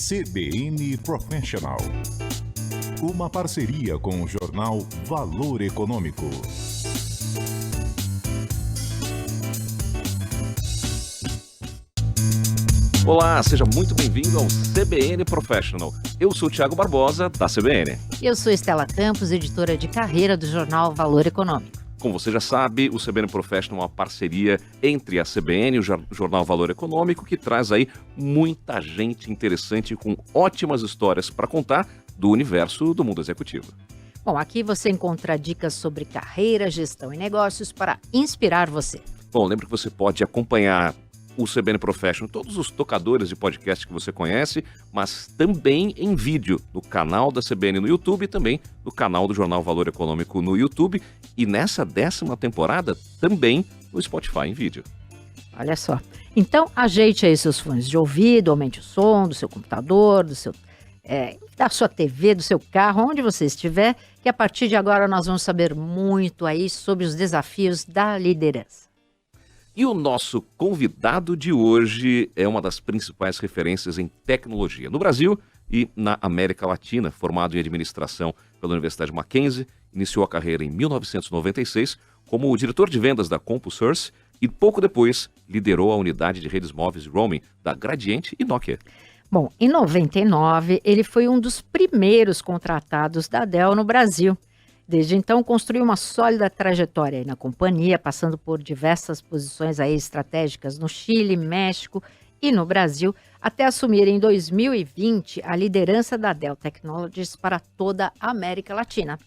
CBN Professional. Uma parceria com o jornal Valor Econômico. Olá, seja muito bem-vindo ao CBN Professional. Eu sou o Thiago Barbosa, da CBN. E eu sou Estela Campos, editora de carreira do jornal Valor Econômico. Como você já sabe, o CBN Professional é uma parceria entre a CBN e o jornal Valor Econômico, que traz aí muita gente interessante com ótimas histórias para contar do universo do mundo executivo. Bom, aqui você encontra dicas sobre carreira, gestão e negócios para inspirar você. Bom, lembra que você pode acompanhar o CBN Professional, todos os tocadores de podcast que você conhece, mas também em vídeo no canal da CBN no YouTube e também no canal do Jornal Valor Econômico no YouTube e nessa 10ª temporada também no Spotify em vídeo. Olha só. Então, ajeite aí seus fones de ouvido, aumente o som do seu computador, da sua TV, do seu carro, onde você estiver, que a partir de agora nós vamos saber muito aí sobre os desafios da liderança. E o nosso convidado de hoje é uma das principais referências em tecnologia no Brasil e na América Latina. Formado em administração pela Universidade Mackenzie, iniciou a carreira em 1996 como diretor de vendas da CompuSource e pouco depois liderou a unidade de redes móveis roaming da Gradiente e Nokia. Bom, em 99 ele foi um dos primeiros contratados da Dell no Brasil. Desde então, construiu uma sólida trajetória aí na companhia, passando por diversas posições aí estratégicas no Chile, México e no Brasil, até assumir em 2020 a liderança da Dell Technologies para toda a América Latina.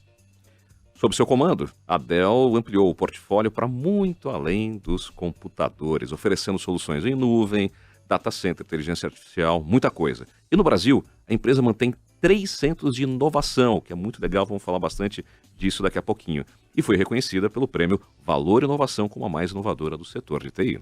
Sob seu comando, a Dell ampliou o portfólio para muito além dos computadores, oferecendo soluções em nuvem, data center, inteligência artificial, muita coisa. E no Brasil, a empresa mantém 3 centros de inovação, que é muito legal, vamos falar bastante disso daqui a pouquinho. E foi reconhecida pelo prêmio Valor Inovação como a mais inovadora do setor de TI.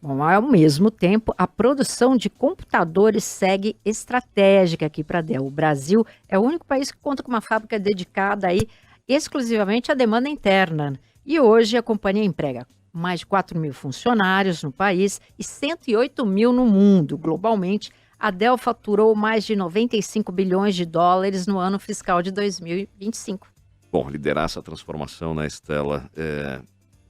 Bom, ao mesmo tempo, a produção de computadores segue estratégica aqui para a Dell. O Brasil é o único país que conta com uma fábrica dedicada aí exclusivamente à demanda interna. E hoje a companhia emprega mais de 4.000 funcionários no país e 108 mil no mundo. Globalmente, a Dell faturou mais de 95 bilhões de dólares no ano fiscal de 2025. Bom, liderar essa transformação, né, Estela, é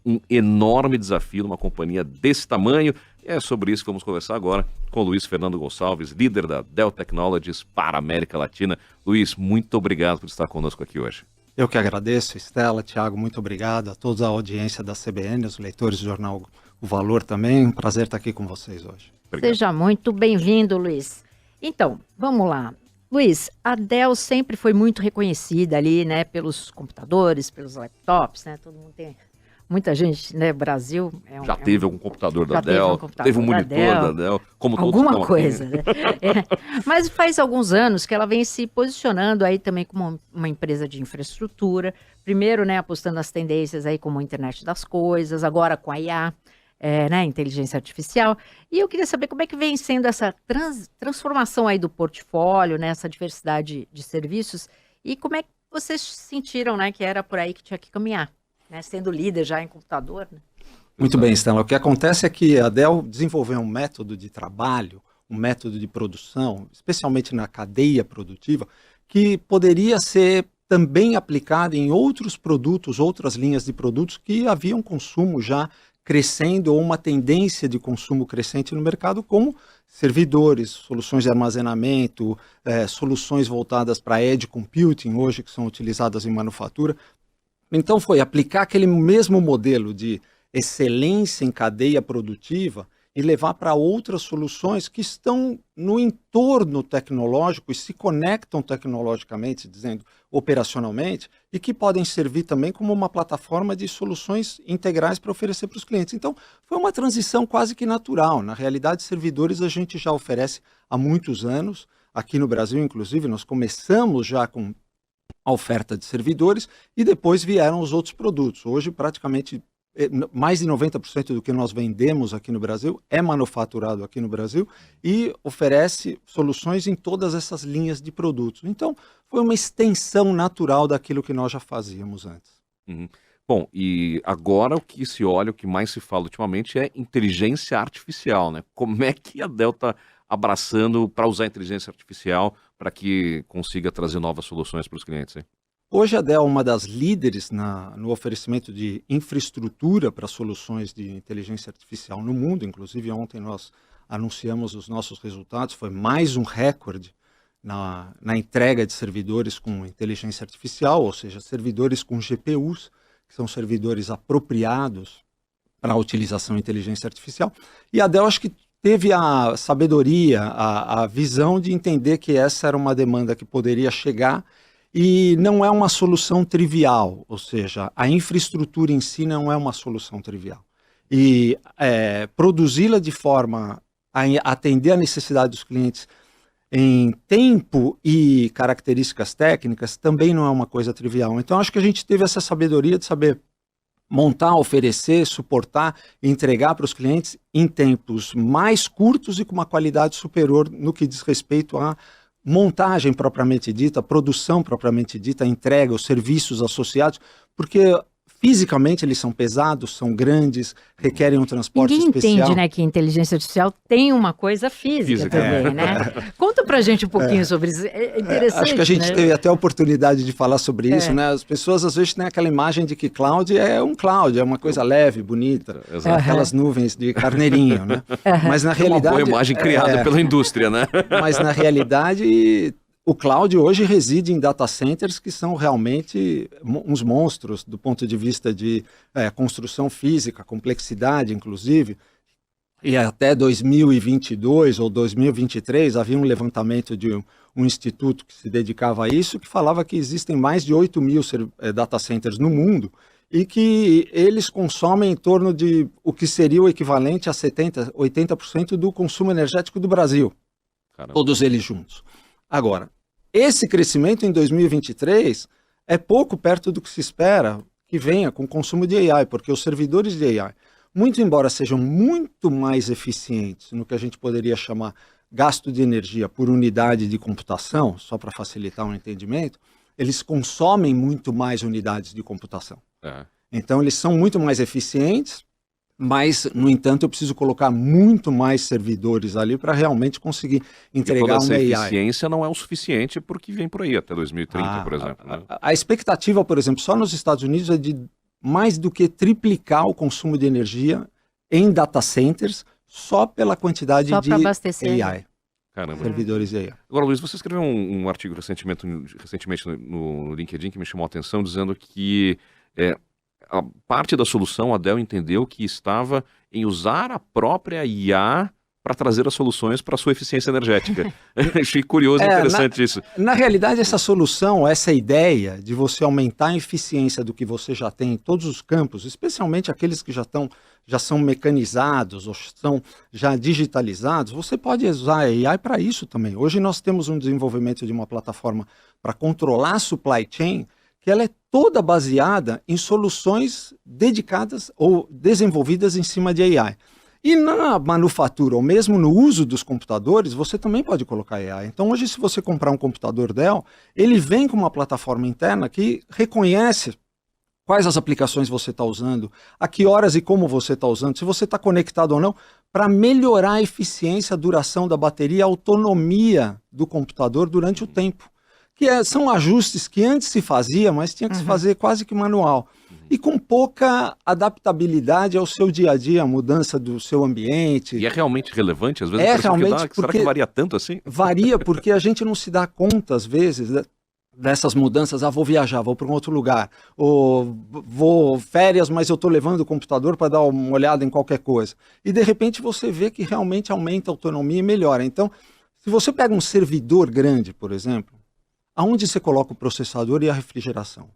um enorme desafio numa companhia desse tamanho. E é sobre isso que vamos conversar agora com o Luiz Fernando Gonçalves, líder da Dell Technologies para a América Latina. Luiz, muito obrigado por estar conosco aqui hoje. Eu que agradeço, Estela, Thiago, muito obrigado a toda a audiência da CBN, os leitores do jornal O Valor também. Um prazer estar aqui com vocês hoje. Obrigado. Seja muito bem-vindo, Luiz. Então, vamos lá. Luiz, a Dell sempre foi muito reconhecida ali, né, pelos computadores, pelos laptops, né, todo mundo tem, muita gente, né, Brasil... Já teve algum computador da Dell, teve um monitor da Dell, como todos alguma coisa, né? Mas faz alguns anos que ela vem se posicionando aí também como uma empresa de infraestrutura, primeiro, né, apostando nas tendências aí como a internet das coisas, agora com a IA, né, inteligência artificial, e eu queria saber como é que vem sendo essa transformação aí do portfólio, né, essa diversidade de serviços, e como é que vocês sentiram, né, que era por aí que tinha que caminhar, né, sendo líder já em computador, né? Muito bem, Stella. O que acontece é que a Dell desenvolveu um método de trabalho, um método de produção, especialmente na cadeia produtiva, que poderia ser também aplicado em outros produtos, outras linhas de produtos que haviam consumo já crescendo ou uma tendência de consumo crescente no mercado, como servidores, soluções de armazenamento, soluções voltadas para edge computing, hoje que são utilizadas em manufatura. Então foi aplicar aquele mesmo modelo de excelência em cadeia produtiva e levar para outras soluções que estão no entorno tecnológico e se conectam tecnologicamente, dizendo operacionalmente, e que podem servir também como uma plataforma de soluções integrais para oferecer para os clientes. Então, foi uma transição quase que natural. Na realidade, servidores a gente já oferece há muitos anos. Aqui no Brasil, inclusive, nós começamos já com a oferta de servidores e depois vieram os outros produtos. Hoje, praticamente, mais de 90% do que nós vendemos aqui no Brasil é manufaturado aqui no Brasil e oferece soluções em todas essas linhas de produtos. Então, foi uma extensão natural daquilo que nós já fazíamos antes. Uhum. Bom, e agora o que se olha, o que mais se fala ultimamente é inteligência artificial, né? Como é que a Dell está abraçando para usar a inteligência artificial para que consiga trazer novas soluções para os clientes, hein? Hoje a Dell é uma das líderes no oferecimento de infraestrutura para soluções de inteligência artificial no mundo. Inclusive, ontem nós anunciamos os nossos resultados. Foi mais um recorde na entrega de servidores com inteligência artificial, ou seja, servidores com GPUs, que são servidores apropriados para a utilização de inteligência artificial. E a Dell acho que teve a sabedoria, a visão de entender que essa era uma demanda que poderia chegar. E não é uma solução trivial, ou seja, a infraestrutura em si não é uma solução trivial. E produzi-la de forma a atender a necessidade dos clientes em tempo e características técnicas também não é uma coisa trivial. Então acho que a gente teve essa sabedoria de saber montar, oferecer, suportar e entregar para os clientes em tempos mais curtos e com uma qualidade superior no que diz respeito a montagem propriamente dita, produção propriamente dita, entrega, os serviços associados, porque fisicamente eles são pesados, são grandes, requerem um transporte especial. Ninguém entende, né, que a inteligência artificial tem uma coisa física também, né? Conta pra gente um pouquinho sobre isso, é interessante, acho que a gente teve até a oportunidade de falar sobre isso, né? As pessoas às vezes têm aquela imagem de que cloud é um cloud, é uma coisa leve, bonita, aquelas nuvens de carneirinho, né? Mas na realidade... Uma boa imagem criada pela indústria, né? Mas na realidade... O cloud hoje reside em data centers que são realmente uns monstros do ponto de vista de construção física, complexidade, inclusive. E até 2022 ou 2023 havia um levantamento de um instituto que se dedicava a isso, que falava que existem mais de 8.000 data centers no mundo e que eles consomem em torno de o que seria o equivalente a 70%, 80% do consumo energético do Brasil. Caramba. Todos eles juntos. Agora, esse crescimento em 2023 é pouco perto do que se espera que venha com o consumo de AI, porque os servidores de AI, muito embora sejam muito mais eficientes no que a gente poderia chamar gasto de energia por unidade de computação, só para facilitar o entendimento, eles consomem muito mais unidades de computação. Então eles são muito mais eficientes, mas, no entanto, eu preciso colocar muito mais servidores ali para realmente conseguir entregar uma AI. Essa eficiência não é o suficiente porque vem por aí até 2030, por exemplo. Né? A expectativa, por exemplo, só nos Estados Unidos é de mais do que triplicar o consumo de energia em data centers só pela quantidade de AI. Caramba. Servidores de AI. Agora, Luiz, você escreveu um artigo recentemente no LinkedIn que me chamou a atenção, dizendo que... a parte da solução, a Dell entendeu que estava em usar a própria IA para trazer as soluções para a sua eficiência energética. Achei curioso e interessante isso. Na realidade, essa solução, essa ideia de você aumentar a eficiência do que você já tem em todos os campos, especialmente aqueles que já são mecanizados ou estão já digitalizados, você pode usar a AI para isso também. Hoje nós temos um desenvolvimento de uma plataforma para controlar a supply chain, que ela é toda baseada em soluções dedicadas ou desenvolvidas em cima de AI. E na manufatura, ou mesmo no uso dos computadores, você também pode colocar AI. Então hoje, se você comprar um computador Dell, ele vem com uma plataforma interna que reconhece quais as aplicações você está usando, a que horas e como você está usando, se você está conectado ou não, para melhorar a eficiência, a duração da bateria, a autonomia do computador durante o tempo. Que são ajustes que antes se fazia, mas tinha que se fazer quase que manual. E com pouca adaptabilidade ao seu dia a dia, a mudança do seu ambiente. E é realmente relevante? Às vezes será que varia tanto assim? Varia porque a gente não se dá conta, às vezes, dessas mudanças. Vou viajar, vou para um outro lugar. Ou vou férias, mas eu estou levando o computador para dar uma olhada em qualquer coisa. E de repente você vê que realmente aumenta a autonomia e melhora. Então, se você pega um servidor grande, por exemplo, aonde você coloca o processador e a refrigeração?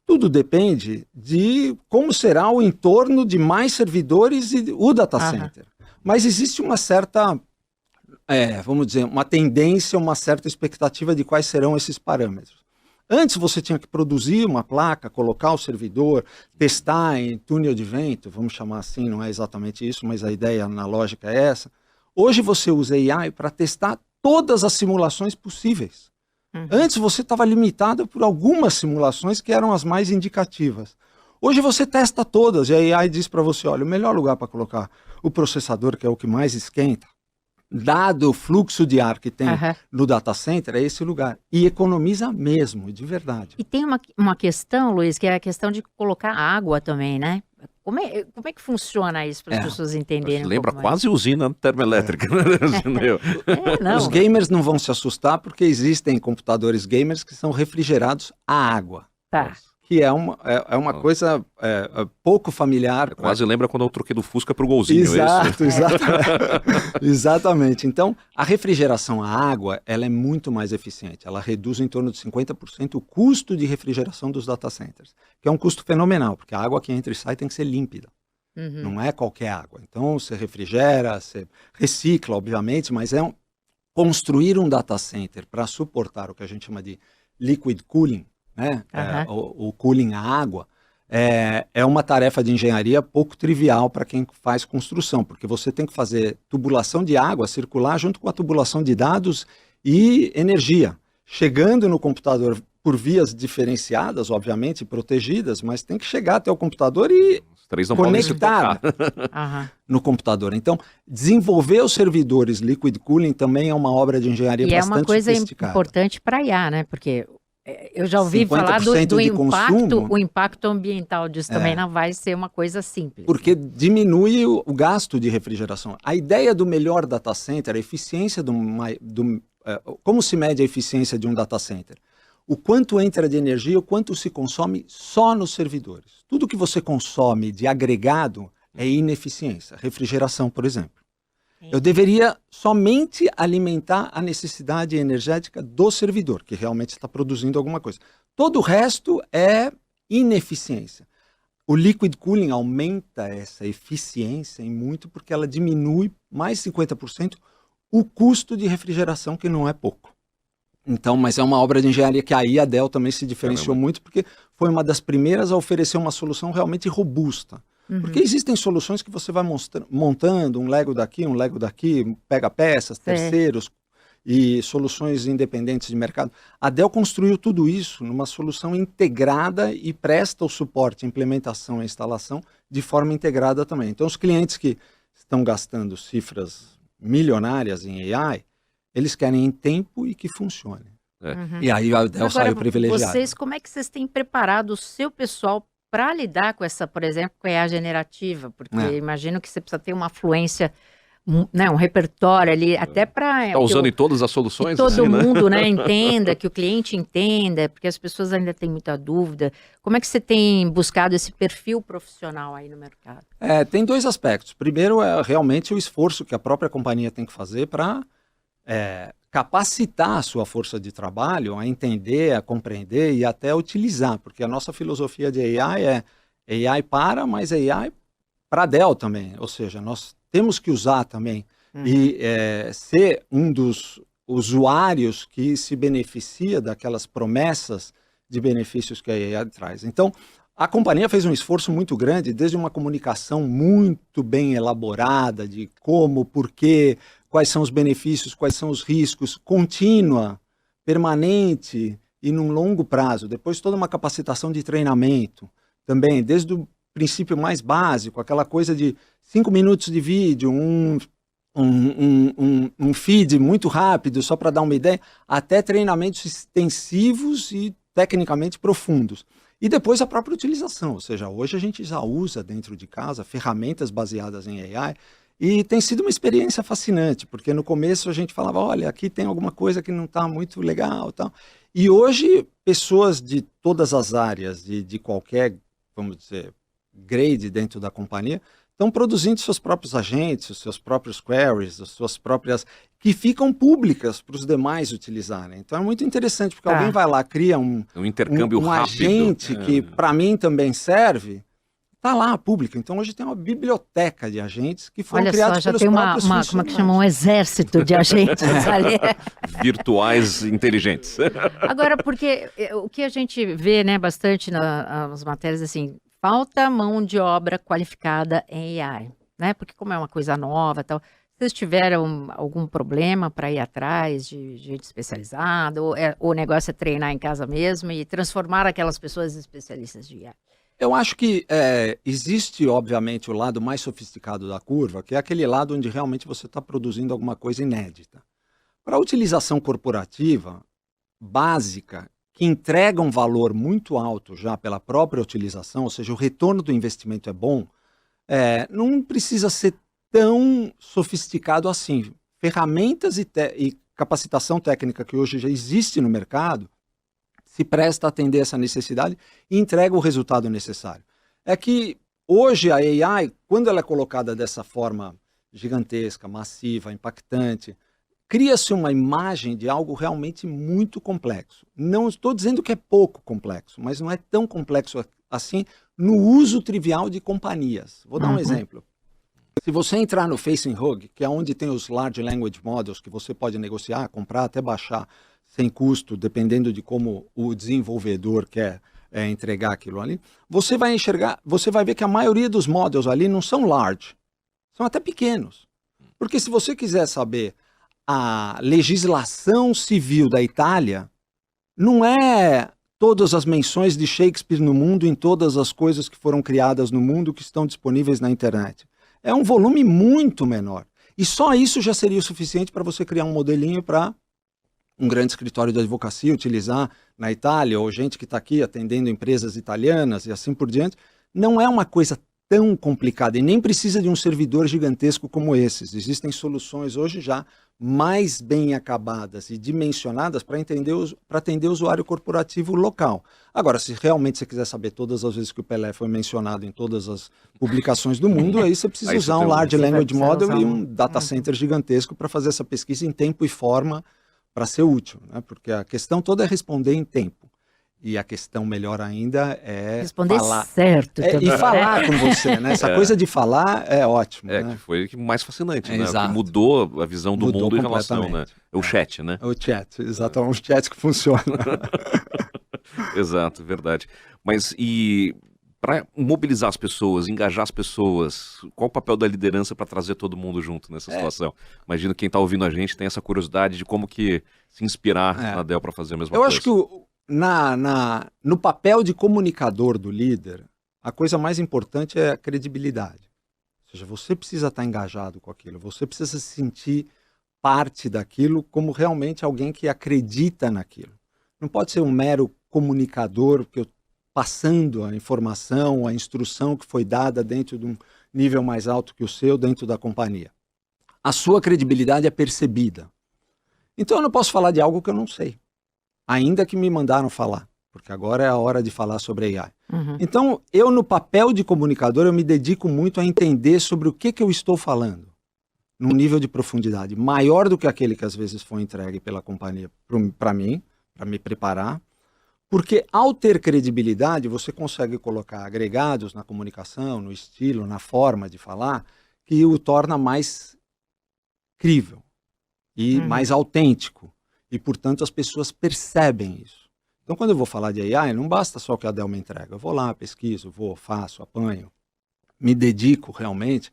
Tudo depende de como será o entorno de mais servidores e o data center. Mas existe uma certa, vamos dizer, uma tendência, uma certa expectativa de quais serão esses parâmetros. Antes você tinha que produzir uma placa, colocar o servidor, testar em túnel de vento, vamos chamar assim, não é exatamente isso, mas a ideia analógica é essa. Hoje você usa AI para testar todas as simulações possíveis. Antes você estava limitado por algumas simulações que eram as mais indicativas. Hoje você testa todas e a AI diz para você, olha, o melhor lugar para colocar o processador, que é o que mais esquenta, dado o fluxo de ar que tem Aham. no data center, é esse lugar. E economiza mesmo, de verdade. E tem uma questão, Luiz, que é a questão de colocar água também, né? Como é que funciona isso para as É. pessoas entenderem? Lembra pouco mais? quase usina termoelétrica, né? Entendeu? Não. Os gamers não vão se assustar porque existem computadores gamers que são refrigerados a água, Tá. que é uma coisa pouco familiar. Quase lembra quando eu troquei do Fusca pro Golzinho. Exato, exatamente. Então, a refrigeração a água, ela é muito mais eficiente. Ela reduz em torno de 50% o custo de refrigeração dos data centers, que é um custo fenomenal, porque a água que entra e sai tem que ser límpida. Uhum. Não é qualquer água. Então, você refrigera, você recicla, obviamente, mas construir um data center para suportar o que a gente chama de liquid cooling, né? O cooling à água, é uma tarefa de engenharia pouco trivial para quem faz construção, porque você tem que fazer tubulação de água circular junto com a tubulação de dados e energia, chegando no computador por vias diferenciadas, obviamente, protegidas, mas tem que chegar até o computador e Os três não podem se conectar tocar. Aham. no computador. Então, desenvolver os servidores liquid cooling também é uma obra de engenharia E é bastante uma coisa sofisticada. importante para IA, né? Porque eu já ouvi falar 50% do de impacto, consumo. o impacto ambiental disso também não vai ser uma coisa simples. Porque diminui o gasto de refrigeração. A ideia do melhor data center, a eficiência como se mede a eficiência de um data center? O quanto entra de energia, o quanto se consome só nos servidores. Tudo que você consome de agregado é ineficiência. Refrigeração, por exemplo. Eu deveria somente alimentar a necessidade energética do servidor, que realmente está produzindo alguma coisa. Todo o resto é ineficiência. O liquid cooling aumenta essa eficiência em muito porque ela diminui mais 50% o custo de refrigeração, que não é pouco. Então, mas é uma obra de engenharia que aí a Dell também se diferenciou muito, porque foi uma das primeiras a oferecer uma solução realmente robusta. Porque existem soluções que você vai montando, um Lego daqui, pega peças, terceiros e soluções independentes de mercado. A Dell construiu tudo isso numa solução integrada e presta o suporte, implementação e instalação de forma integrada também. Então, os clientes que estão gastando cifras milionárias em AI, eles querem em tempo e que funcione. E aí a Dell saiu privilegiada. Vocês, como é que vocês têm preparado o seu pessoal para lidar com essa, por exemplo, com a IA generativa? Porque imagino que você precisa ter uma afluência, né, um repertório ali, até para... Está usando em todas as soluções? Que todo assim, mundo, né, entenda, que o cliente entenda, porque as pessoas ainda têm muita dúvida. Como é que você tem buscado esse perfil profissional aí no mercado? Tem dois aspectos. Primeiro é realmente o esforço que a própria companhia tem que fazer para capacitar a sua força de trabalho a entender, a compreender e até utilizar, porque a nossa filosofia de AI é AI mas AI para a Dell também, ou seja, nós temos que usar também e ser um dos usuários que se beneficia daquelas promessas de benefícios que a AI traz. Então, a companhia fez um esforço muito grande, desde uma comunicação muito bem elaborada de como, por quê, quais são os benefícios, quais são os riscos, contínua, permanente e num longo prazo. Depois toda uma capacitação de treinamento também, desde o princípio mais básico, aquela coisa de 5 minutos de vídeo, um feed muito rápido, só para dar uma ideia, até treinamentos extensivos e tecnicamente profundos. E depois a própria utilização, ou seja, hoje a gente já usa dentro de casa ferramentas baseadas em AI e tem sido uma experiência fascinante, porque no começo a gente falava, olha, aqui tem alguma coisa que não está muito legal, tal. E hoje pessoas de todas as áreas, de qualquer, vamos dizer, grade dentro da companhia, estão produzindo seus próprios agentes, os seus próprios queries, as suas próprias, que ficam públicas para os demais utilizarem. Então é muito interessante, porque alguém vai lá, cria um intercâmbio rápido. Agente que para mim também serve, está lá público. Então hoje tem uma biblioteca de agentes que foram criados pelos próprios funcionários. Como é que chama? Um exército de agentes ali. Virtuais inteligentes. Agora, porque o que a gente vê, né, bastante nas matérias, assim, falta mão de obra qualificada em AI, né? Porque como é uma coisa nova e tal, vocês tiveram algum problema para ir atrás de gente especializada? Ou o negócio é treinar em casa mesmo e transformar aquelas pessoas em especialistas de AI? Eu acho que existe, obviamente, o lado mais sofisticado da curva, que é aquele lado onde realmente você está produzindo alguma coisa inédita. Para a utilização corporativa básica, que entrega um valor muito alto já pela própria utilização, ou seja, o retorno do investimento é bom, não precisa ser tão sofisticado assim. Ferramentas e capacitação técnica que hoje já existe no mercado se presta a atender essa necessidade e entrega o resultado necessário. É que hoje a AI, quando ela é colocada dessa forma gigantesca, massiva, impactante, cria-se uma imagem de algo realmente muito complexo. Não estou dizendo que é pouco complexo, mas não é tão complexo assim no uso trivial de companhias. Vou dar um exemplo. Se você entrar no FacingHug, que é onde tem os Large Language Models, que você pode negociar, comprar, até baixar, sem custo, dependendo de como o desenvolvedor quer entregar aquilo ali, você vai ver que a maioria dos models ali não são large, são até pequenos. Porque se você quiser saber a legislação civil da Itália, não é todas as menções de Shakespeare no mundo, em todas as coisas que foram criadas no mundo que estão disponíveis na internet. É um volume muito menor. E só isso já seria o suficiente para você criar um modelinho para um grande escritório de advocacia utilizar na Itália, ou gente que está aqui atendendo empresas italianas e assim por diante. Não é uma coisa tão complicada e nem precisa de um servidor gigantesco como esses. Existem soluções hoje já mais bem acabadas e dimensionadas para atender o usuário corporativo local. Agora, se realmente você quiser saber todas as vezes que o Pelé foi mencionado em todas as publicações do mundo, aí você precisa usar um Large Language Model e um data center gigantesco para fazer essa pesquisa em tempo e forma para ser útil, né? Porque a questão toda é responder em tempo. E a questão melhor ainda é responder falar certo também. E falar com você, né? Essa coisa de falar é ótimo. Que foi o mais fascinante, né? Que mudou a visão do mundo em relação, né? O chat, né? O chat, exatamente. Um chat que funciona. Exato, verdade. Mas e para mobilizar as pessoas, engajar as pessoas, qual o papel da liderança para trazer todo mundo junto nessa situação? Imagino que quem está ouvindo a gente tem essa curiosidade de como que se inspirar na Dell para fazer a mesma coisa. Eu acho que no papel de comunicador do líder, a coisa mais importante é a credibilidade. Ou seja, você precisa estar engajado com aquilo, você precisa se sentir parte daquilo como realmente alguém que acredita naquilo. Não pode ser um mero comunicador que eu passando a informação, a instrução que foi dada dentro de um nível mais alto que o seu dentro da companhia. A sua credibilidade é percebida. Então eu não posso falar de algo que eu não sei. Ainda que me mandaram falar, porque agora é a hora de falar sobre AI. Então, eu no papel de comunicador, eu me dedico muito a entender sobre o que eu estou falando, num nível de profundidade maior do que aquele que às vezes foi entregue pela companhia para mim, para me preparar, porque ao ter credibilidade, você consegue colocar agregados na comunicação, no estilo, na forma de falar, que o torna mais crível e mais autêntico. E, portanto, as pessoas percebem isso. Então, quando eu vou falar de AI, não basta só o que a Dell me entrega. Eu vou lá, pesquiso, faço, apanho, me dedico realmente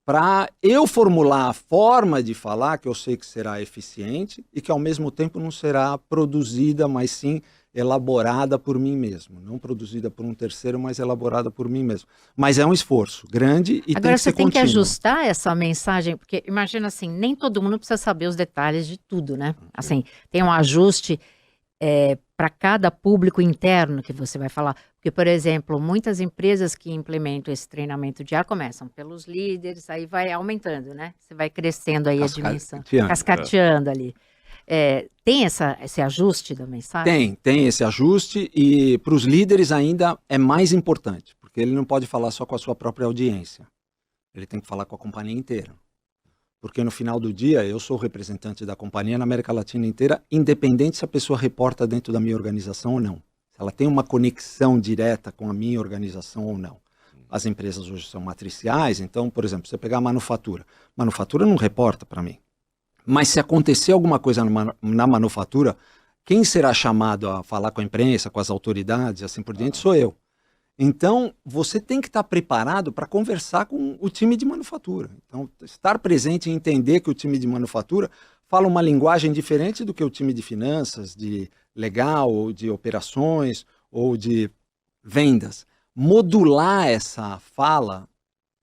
para eu formular a forma de falar que eu sei que será eficiente e que, ao mesmo tempo, não será produzida, mas sim elaborada por mim mesmo. Não produzida por um terceiro, mas elaborada por mim mesmo. Mas é um esforço grande e Agora, tem que ser contínuo. Agora, você tem que ajustar essa mensagem, porque imagina assim, nem todo mundo precisa saber os detalhes de tudo, né? Assim, tem um ajuste para cada público interno que você vai falar. Porque, por exemplo, muitas empresas que implementam esse treinamento de IA começam pelos líderes, aí vai aumentando, né? Você vai crescendo aí a dimensão, cascateando ali. Tem esse ajuste da mensagem? Tem esse ajuste e para os líderes ainda é mais importante, porque ele não pode falar só com a sua própria audiência, ele tem que falar com a companhia inteira. Porque no final do dia eu sou o representante da companhia na América Latina inteira, independente se a pessoa reporta dentro da minha organização ou não. Se ela tem uma conexão direta com a minha organização ou não. As empresas hoje são matriciais, então, por exemplo, você pegar a manufatura não reporta para mim. Mas se acontecer alguma coisa na manufatura, quem será chamado a falar com a imprensa, com as autoridades e assim por diante, sou eu. Então, você tem que estar preparado para conversar com o time de manufatura. Então, estar presente e entender que o time de manufatura fala uma linguagem diferente do que o time de finanças, de legal, ou de operações, ou de vendas. modular essa fala,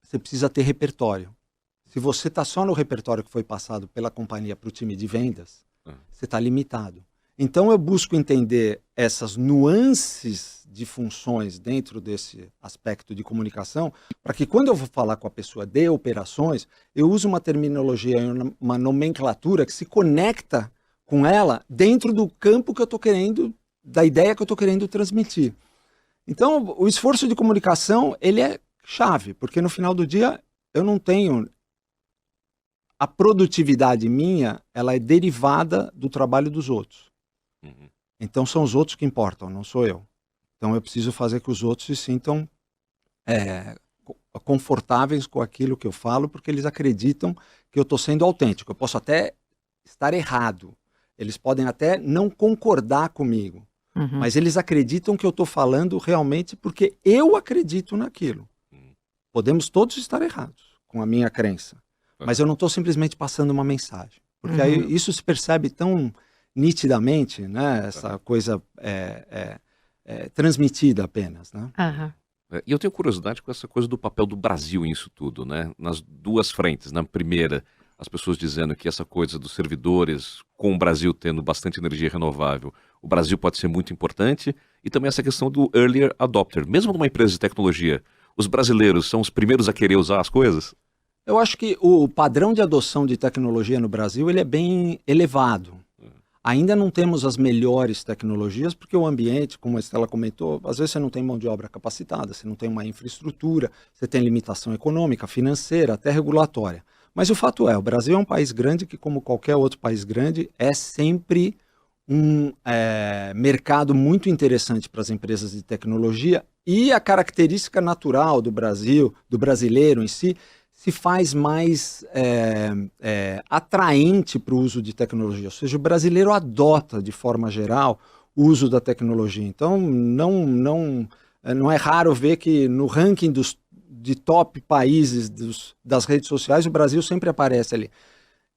você precisa ter repertório. Se você está só no repertório que foi passado pela companhia para o time de vendas, você está limitado. Então eu busco entender essas nuances de funções dentro desse aspecto de comunicação, para que quando eu vou falar com a pessoa de operações, eu use uma terminologia, uma nomenclatura que se conecta com ela dentro do campo que eu estou querendo, da ideia que eu estou querendo transmitir. Então o esforço de comunicação, ele é chave, porque no final do dia eu não tenho... A produtividade minha, ela é derivada do trabalho dos outros. Então são os outros que importam, não sou eu. Então eu preciso fazer que os outros se sintam confortáveis com aquilo que eu falo, porque eles acreditam que eu estou sendo autêntico. Eu posso até estar errado. Eles podem até não concordar comigo. Mas eles acreditam que eu estou falando realmente porque eu acredito naquilo. Podemos todos estar errados com a minha crença. Mas eu não estou simplesmente passando uma mensagem. Porque aí isso se percebe tão nitidamente, né? Essa coisa transmitida apenas, né? E eu tenho curiosidade com essa coisa do papel do Brasil nisso tudo, né? Nas duas frentes. Na primeira, as pessoas dizendo que essa coisa dos servidores, com o Brasil tendo bastante energia renovável, o Brasil pode ser muito importante. E também essa questão do earlier adopter. Mesmo numa empresa de tecnologia, os brasileiros são os primeiros a querer usar as coisas? Eu acho que o padrão de adoção de tecnologia no Brasil ele é bem elevado. Ainda não temos as melhores tecnologias, porque o ambiente, como a Estela comentou, às vezes você não tem mão de obra capacitada, você não tem uma infraestrutura, você tem limitação econômica, financeira, até regulatória. Mas o fato é, o Brasil é um país grande que, como qualquer outro país grande, é sempre um mercado muito interessante para as empresas de tecnologia, e a característica natural do Brasil, do brasileiro em si, se faz mais atraente para o uso de tecnologia. Ou seja, o brasileiro adota, de forma geral, o uso da tecnologia. Então, não é raro ver que no ranking de top países das redes sociais, o Brasil sempre aparece ali.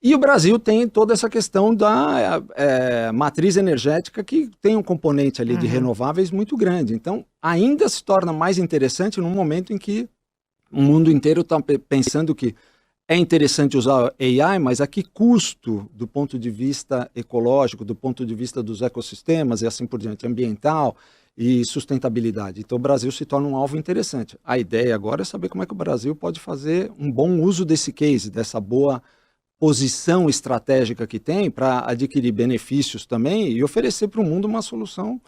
E o Brasil tem toda essa questão da matriz energética, que tem um componente ali de renováveis muito grande. Então, ainda se torna mais interessante num momento em que o mundo inteiro está pensando que é interessante usar AI, mas a que custo do ponto de vista ecológico, do ponto de vista dos ecossistemas e assim por diante, ambiental e sustentabilidade. Então o Brasil se torna um alvo interessante. A ideia agora é saber como é que o Brasil pode fazer um bom uso desse case, dessa boa posição estratégica que tem para adquirir benefícios também e oferecer para o mundo uma solução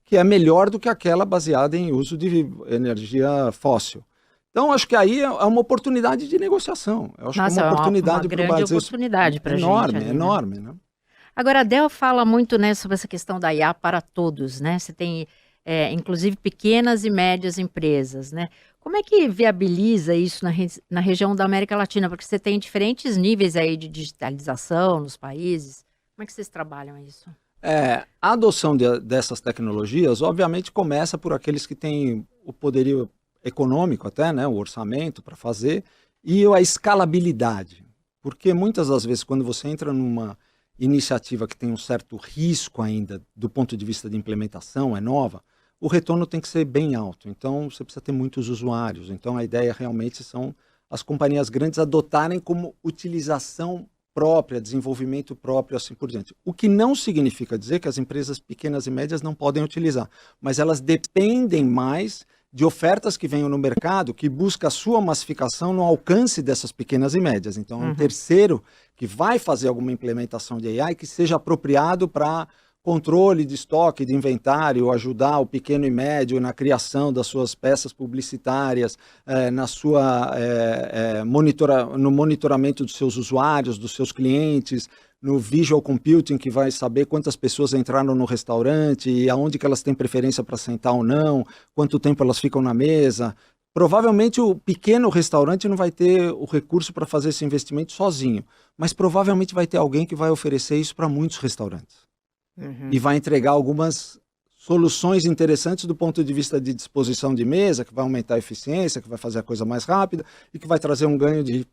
que é melhor do que aquela baseada em uso de energia fóssil. Então, acho que aí é uma oportunidade de negociação. Eu acho que é uma oportunidade para o Brasil. Grande oportunidade para a gente. Enorme, Ali, enorme, né? Agora, a Dell fala muito, né, sobre essa questão da IA para todos, né? Você tem, inclusive, pequenas e médias empresas, né? Como é que viabiliza isso na região da América Latina? Porque você tem diferentes níveis aí de digitalização nos países. Como é que vocês trabalham isso? A adoção dessas tecnologias, obviamente, começa por aqueles que têm o poderio econômico até, né, o orçamento para fazer, e a escalabilidade. Porque muitas das vezes, quando você entra numa iniciativa que tem um certo risco ainda, do ponto de vista de implementação, é nova, o retorno tem que ser bem alto. Então, você precisa ter muitos usuários. Então, a ideia realmente são as companhias grandes adotarem como utilização própria, desenvolvimento próprio, assim por diante. O que não significa dizer que as empresas pequenas e médias não podem utilizar, mas elas dependem mais de ofertas que venham no mercado que busca a sua massificação no alcance dessas pequenas e médias. Então, é um terceiro que vai fazer alguma implementação de AI que seja apropriado para controle de estoque, de inventário, ajudar o pequeno e médio na criação das suas peças publicitárias, no monitoramento dos seus usuários, dos seus clientes, no visual computing, que vai saber quantas pessoas entraram no restaurante e aonde que elas têm preferência para sentar ou não, quanto tempo elas ficam na mesa. Provavelmente o pequeno restaurante não vai ter o recurso para fazer esse investimento sozinho, mas provavelmente vai ter alguém que vai oferecer isso para muitos restaurantes. E vai entregar algumas soluções interessantes do ponto de vista de disposição de mesa, que vai aumentar a eficiência, que vai fazer a coisa mais rápida e que vai trazer um ganho de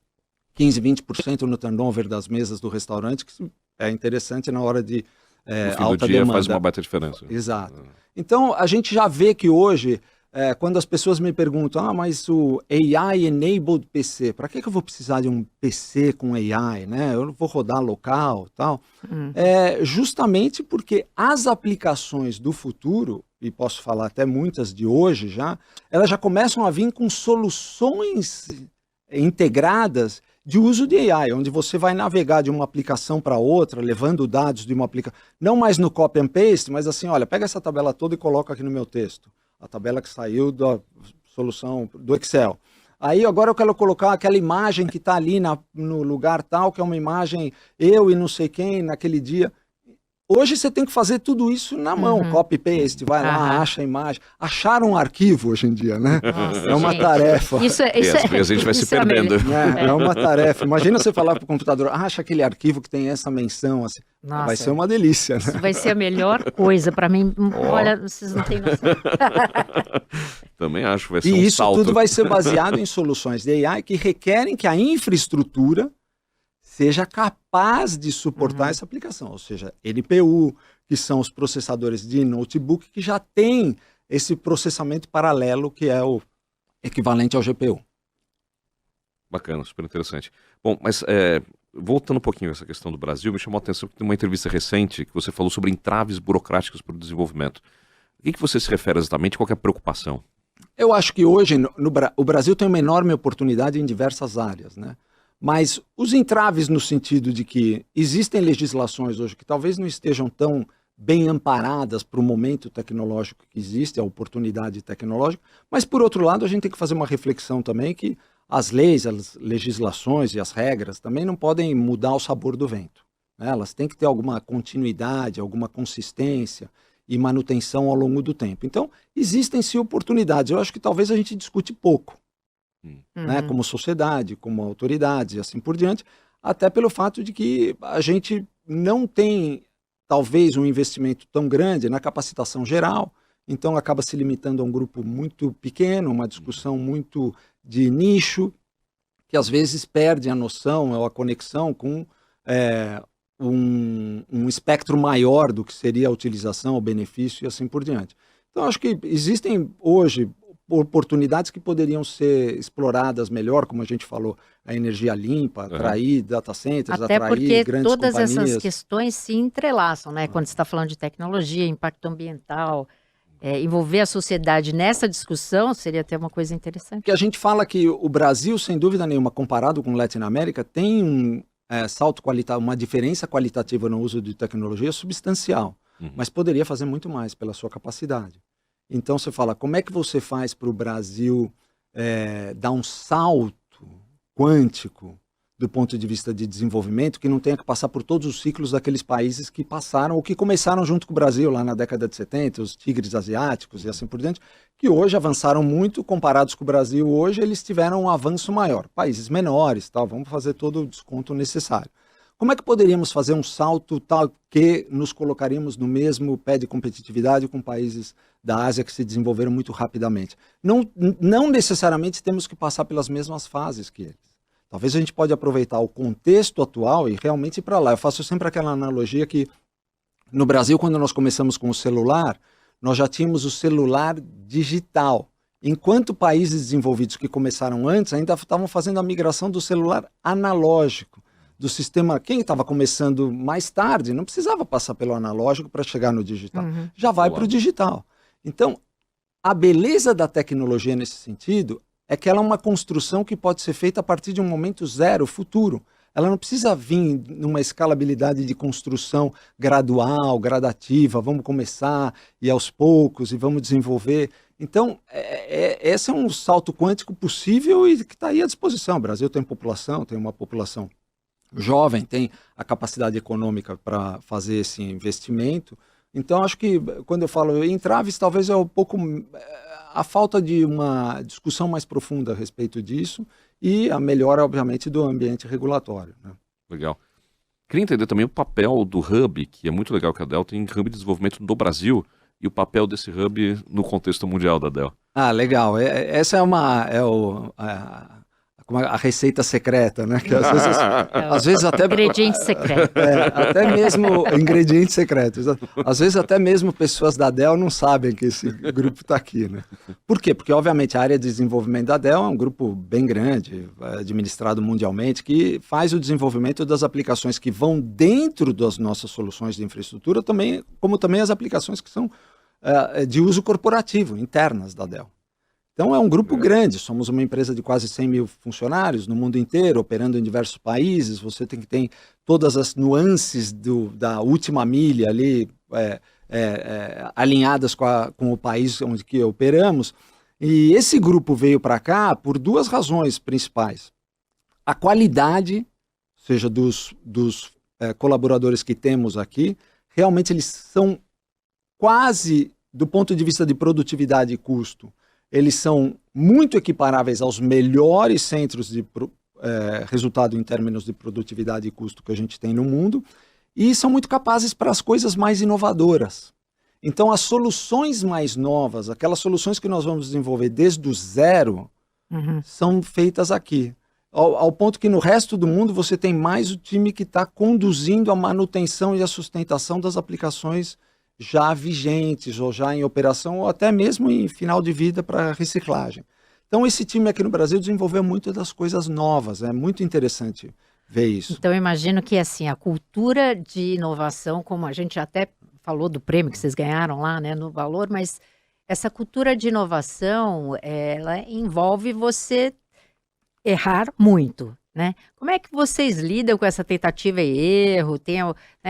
15, 20% no turnover das mesas do restaurante, que é interessante na hora de no fim alta do dia demanda. Faz uma baita diferença. Exato. Então, a gente já vê que hoje quando as pessoas me perguntam, mas o AI-enabled PC, para que eu vou precisar de um PC com AI, né? Eu não vou rodar local e tal. Justamente porque as aplicações do futuro, e posso falar até muitas de hoje já, elas já começam a vir com soluções integradas de uso de AI, onde você vai navegar de uma aplicação para outra, levando dados de uma aplicação, não mais no copy and paste, mas assim, olha, pega essa tabela toda e coloca aqui no meu texto. A tabela que saiu da solução do Excel. Aí agora eu quero colocar aquela imagem que está ali no lugar tal, que é uma imagem eu e não sei quem naquele dia. Hoje você tem que fazer tudo isso na mão, copy-paste, vai lá, acha a imagem. Achar um arquivo hoje em dia, né? Nossa, é uma tarefa. E às vezes a gente vai se perdendo. É uma tarefa. Imagina você falar para o computador, acha aquele arquivo que tem essa menção. Assim. Nossa, vai ser uma delícia, né? Isso vai ser a melhor coisa para mim. Olha, vocês não têm noção. Também acho que vai ser um salto. E isso tudo vai ser baseado em soluções de AI que requerem que a infraestrutura seja capaz de suportar essa aplicação, ou seja, NPU, que são os processadores de notebook que já tem esse processamento paralelo que é o equivalente ao GPU. Bacana, super interessante. Bom, mas voltando um pouquinho a essa questão do Brasil, me chamou a atenção que tem uma entrevista recente que você falou sobre entraves burocráticos para o desenvolvimento. O que você se refere exatamente? Qual que é a preocupação? Eu acho que hoje o Brasil tem uma enorme oportunidade em diversas áreas, né? Mas os entraves no sentido de que existem legislações hoje que talvez não estejam tão bem amparadas para o momento tecnológico que existe, a oportunidade tecnológica, mas por outro lado a gente tem que fazer uma reflexão também que as leis, as legislações e as regras também não podem mudar o sabor do vento, né? Elas têm que ter alguma continuidade, alguma consistência e manutenção ao longo do tempo. Então, existem sim oportunidades. Eu acho que talvez a gente discute pouco. Né, como sociedade, como autoridades e assim por diante, até pelo fato de que a gente não tem, talvez, um investimento tão grande na capacitação geral, então acaba se limitando a um grupo muito pequeno, uma discussão muito de nicho, que às vezes perde a noção ou a conexão com um espectro maior do que seria a utilização, o benefício e assim por diante. Então acho que existem hoje oportunidades que poderiam ser exploradas melhor, como a gente falou, a energia limpa, atrair data centers, até atrair grandes todas companhias. Essas questões se entrelaçam, né? Quando você está falando de tecnologia, impacto ambiental, envolver a sociedade nessa discussão seria até uma coisa interessante. Porque a gente fala que o Brasil, sem dúvida nenhuma, comparado com Latinoamérica, tem um salto qualitativo, uma diferença qualitativa no uso de tecnologia substancial, mas poderia fazer muito mais pela sua capacidade. Então você fala, como é que você faz para o Brasil dar um salto quântico do ponto de vista de desenvolvimento que não tenha que passar por todos os ciclos daqueles países que passaram ou que começaram junto com o Brasil lá na década de 70, os tigres asiáticos e assim por diante, que hoje avançaram muito, comparados com o Brasil hoje, eles tiveram um avanço maior. Países menores, tal, vamos fazer todo o desconto necessário. Como é que poderíamos fazer um salto tal que nos colocaríamos no mesmo pé de competitividade com países da Ásia que se desenvolveram muito rapidamente? Não necessariamente temos que passar pelas mesmas fases que eles. Talvez a gente pode aproveitar o contexto atual e realmente ir para lá. Eu faço sempre aquela analogia que no Brasil, quando nós começamos com o celular, nós já tínhamos o celular digital. Enquanto países desenvolvidos que começaram antes ainda estavam fazendo a migração do celular analógico. Do sistema, quem estava começando mais tarde, não precisava passar pelo analógico para chegar no digital. Já vai para o digital. Então, a beleza da tecnologia nesse sentido é que ela é uma construção que pode ser feita a partir de um momento zero, futuro. Ela não precisa vir numa escalabilidade de construção gradual, gradativa, vamos começar e aos poucos e vamos desenvolver. Então, esse é um salto quântico possível e que está aí à disposição. O Brasil tem população, tem uma população jovem, tem a capacidade econômica para fazer esse investimento. Então, acho que quando eu falo entraves, talvez é um pouco a falta de uma discussão mais profunda a respeito disso e a melhora, obviamente, do ambiente regulatório, né? Legal. Queria entender também o papel do Hub, que é muito legal que a Dell tem Hub de desenvolvimento no Brasil, e o papel desse Hub no contexto mundial da Dell. Ah, legal. Essa é a como a receita secreta, né? Que às vezes até... Ingrediente secreto. Até mesmo ingredientes secretos. Às vezes até mesmo pessoas da Dell não sabem que esse grupo está aqui, né? Por quê? Porque, obviamente, a área de desenvolvimento da Dell é um grupo bem grande, administrado mundialmente, que faz o desenvolvimento das aplicações que vão dentro das nossas soluções de infraestrutura, como também as aplicações que são de uso corporativo, internas da Dell. Então é um grupo grande, somos uma empresa de quase 100 mil funcionários no mundo inteiro, operando em diversos países, você tem que ter todas as nuances da última milha ali alinhadas com o país onde que operamos. E esse grupo veio para cá por duas razões principais. A qualidade, ou seja, dos colaboradores que temos aqui, realmente eles são quase, do ponto de vista de produtividade e custo, eles são muito equiparáveis aos melhores centros de resultado em termos de produtividade e custo que a gente tem no mundo, e são muito capazes para as coisas mais inovadoras. Então, as soluções mais novas, aquelas soluções que nós vamos desenvolver desde o zero, são feitas aqui. Ao ponto que no resto do mundo você tem mais o time que está conduzindo a manutenção e a sustentação das aplicações já vigentes, ou já em operação, ou até mesmo em final de vida para reciclagem. Então esse time aqui no Brasil desenvolveu muitas das coisas novas, é muito interessante ver isso. Então eu imagino que assim, a cultura de inovação, como a gente até falou do prêmio que vocês ganharam lá, né, no Valor, mas essa cultura de inovação, ela envolve você errar muito, né? Como é que vocês lidam com essa tentativa e erro?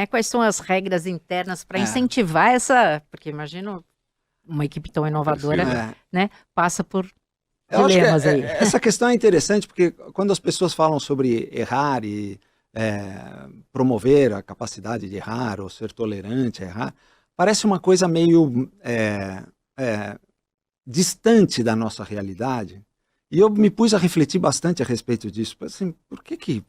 Quais são as regras internas para incentivar essa... Porque imagino uma equipe tão inovadora, né? Passa por dilemas aí. Essa questão é interessante porque quando as pessoas falam sobre errar e promover a capacidade de errar ou ser tolerante a errar, parece uma coisa meio distante da nossa realidade. E eu me pus a refletir bastante a respeito disso. Assim, por que